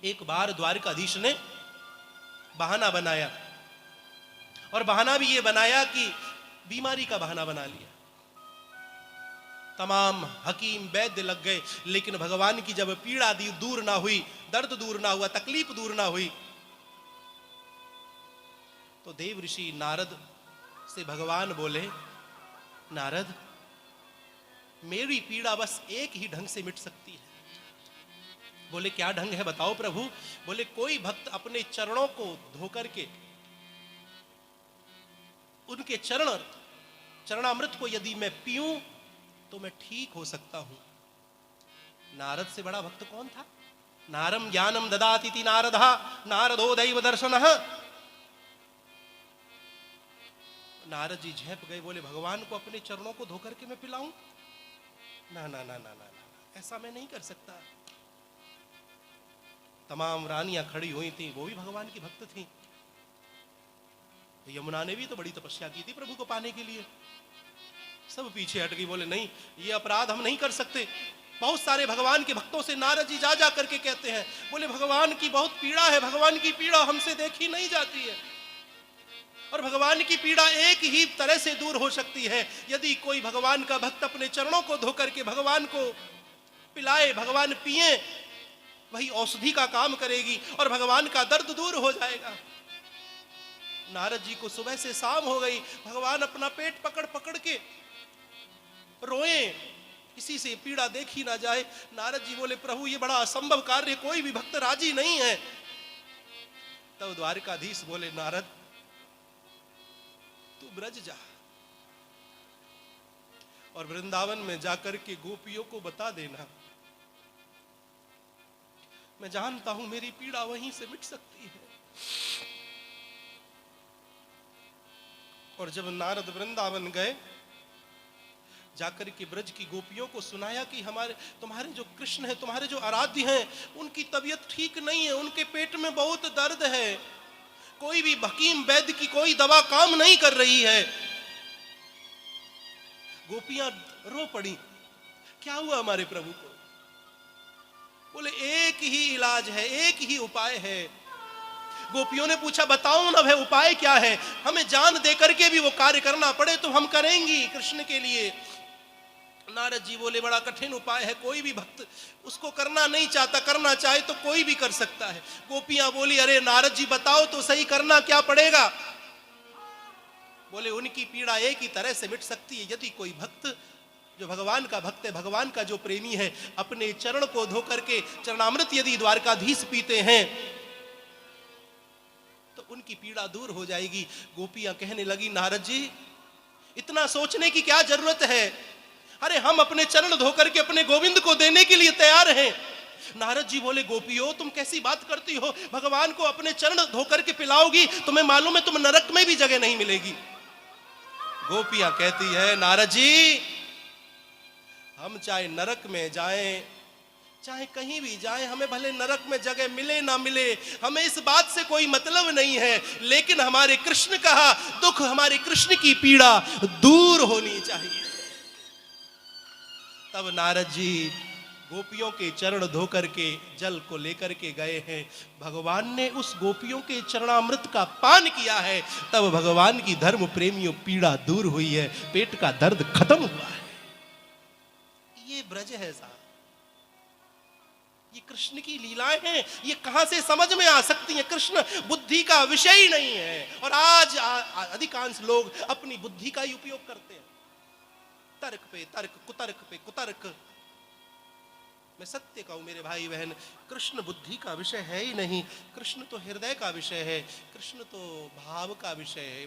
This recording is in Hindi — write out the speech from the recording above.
एक बार द्वारकाधीश ने बहाना बनाया, और बहाना भी ये बनाया कि बीमारी का बहाना बना लिया। तमाम हकीम वैद्य लग गए, लेकिन भगवान की जब पीड़ा दूर ना हुई, दर्द दूर ना हुआ, तकलीफ दूर ना हुई, तो देव ऋषि नारद से भगवान बोले, नारद, मेरी पीड़ा बस एक ही ढंग से मिट सकती है। बोले, क्या ढंग है बताओ प्रभु। बोले, कोई भक्त अपने चरणों को धोकर के उनके चरणामृत को यदि मैं पीऊं तो मैं ठीक हो सकता हूं। नारद से बड़ा भक्त कौन था? नारम ज्ञानम ददाति नारदः नारदो दैव दर्शनः। नारद जी झेप गए, बोले, भगवान को अपने चरणों को धोकर के मैं पिलाऊं? ना ना ना ना ना ना, ऐसा मैं नहीं कर सकता। तमाम रानियां खड़ी हुई थी, वो भी भगवान की भक्त थी। यमुना ने भी तो बड़ी तपस्या की थी प्रभु को पाने के लिए, सब पीछे हट गई। बोले, नहीं, ये अपराध हम नहीं कर सकते। बहुत सारे भगवान के भक्तों से नारद जी जा करके कहते हैं, बोले, भगवान की बहुत पीड़ा है, भगवान की पीड़ा हमसे देखी नहीं जाती है, और भगवान की पीड़ा एक ही तरह से दूर हो सकती है, यदि कोई भगवान का भक्त अपने चरणों को धोकर के भगवान को पिलाए, भगवान पिए, वही औषधि का काम करेगी और भगवान का दर्द दूर हो जाएगा। नारद जी को सुबह से शाम हो गई, भगवान अपना पेट पकड़ पकड़ के रोए, किसी से पीड़ा देखी ना जाए। नारद जी बोले, प्रभु ये बड़ा असंभव कार्य, कोई भी भक्त राजी नहीं है। तब द्वारकाधीश बोले, नारद तू ब्रज जा और वृंदावन में जाकर के गोपियों को बता देना, मैं जानता हूं मेरी पीड़ा वहीं से मिट सकती है। और जब नारद वृंदावन गए, जाकर के ब्रज की गोपियों को सुनाया कि तुम्हारे जो कृष्ण है, तुम्हारे जो आराध्य हैं, उनकी तबीयत ठीक नहीं है, उनके पेट में बहुत दर्द है, कोई भी हकीम वैद्य की कोई दवा काम नहीं कर रही है। गोपियां रो पड़ी, क्या हुआ हमारे प्रभु को? बोले, एक ही इलाज है, एक ही उपाय है। गोपियों ने पूछा, बताओ ना भाई, उपाय क्या है? हमें जान दे करके भी वो कार्य करना पड़े तो हम करेंगी कृष्ण के लिए। नारद जी बोले, बड़ा कठिन उपाय है, कोई भी भक्त उसको करना नहीं चाहता, करना चाहे तो कोई भी कर सकता है। गोपियां बोली, अरे नारद जी बताओ तो सही, करना क्या पड़ेगा? बोले, उनकी पीड़ा एक ही तरह से मिट सकती है, यदि कोई भक्त जो भगवान का भक्त है, भगवान का जो प्रेमी है, अपने चरण को धो करके चरणामृत यदि द्वारकाधीश पीते हैं तो उनकी पीड़ा दूर हो जाएगी। गोपियां कहने लगी, नारद जी इतना सोचने की क्या जरूरत है? अरे हम अपने चरण धोकर के अपने गोविंद को देने के लिए तैयार हैं। नारद जी बोले, गोपियों तुम कैसी बात करती हो? भगवान को अपने चरण धोकर के पिलाओगी, तुम्हें मालूम है तुम नरक में भी जगह नहीं मिलेगी। गोपियां कहती है, नारद जी हम चाहे नरक में जाएं, चाहे कहीं भी जाएं, हमें भले नरक में जगह मिले ना मिले, हमें इस बात से कोई मतलब नहीं है, लेकिन हमारे कृष्ण का दुख, हमारे कृष्ण की पीड़ा दूर होनी चाहिए। तब नारद जी गोपियों के चरण धोकर के जल को लेकर के गए हैं। भगवान ने उस गोपियों के चरणामृत का पान किया है, तब भगवान की धर्म प्रेमियों पीड़ा दूर हुई है, पेट का दर्द खत्म हुआ है। ये ब्रज है साहब, ये कृष्ण की लीलाएं हैं, ये कहां से समझ में आ सकती हैं? कृष्ण बुद्धि का विषय ही नहीं है, और आज अधिकांश लोग अपनी बुद्धि का ही उपयोग करते हैं, तर्क पे तर्क, कुतर्क पे कुतर्क। मैं सत्य कहूं मेरे भाई बहन, कृष्ण बुद्धि का विषय है ही नहीं, कृष्ण तो हृदय का विषय है, कृष्ण तो भाव का विषय है।